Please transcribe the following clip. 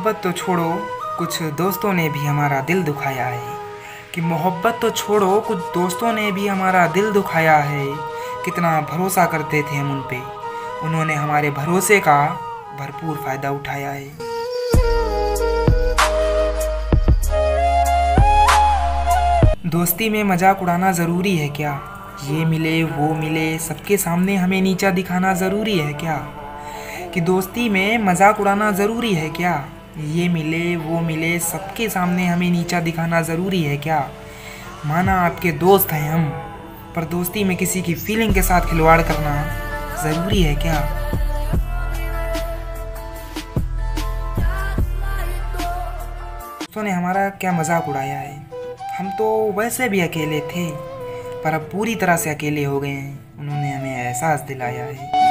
मोहब्बत तो छोड़ो, कुछ दोस्तों ने भी हमारा दिल दुखाया है। कि मोहब्बत तो छोड़ो, कुछ दोस्तों ने भी हमारा दिल दुखाया है। कितना भरोसा करते थे हम उन पे, उन्होंने हमारे भरोसे का भरपूर फ़ायदा उठाया है। दोस्ती में मजाक उड़ाना ज़रूरी है क्या? ये मिले वो मिले सबके सामने हमें नीचा दिखाना ज़रूरी है क्या? कि दोस्ती में मजाक उड़ाना ज़रूरी है क्या? ये मिले वो मिले सबके सामने हमें नीचा दिखाना ज़रूरी है क्या? माना आपके दोस्त हैं हम, पर दोस्ती में किसी की फीलिंग के साथ खिलवाड़ करना ज़रूरी है क्या? दोस्तों ने हमारा क्या मजाक उड़ाया है। हम तो वैसे भी अकेले थे, पर अब पूरी तरह से अकेले हो गए हैं। उन्होंने हमें एहसास दिलाया है।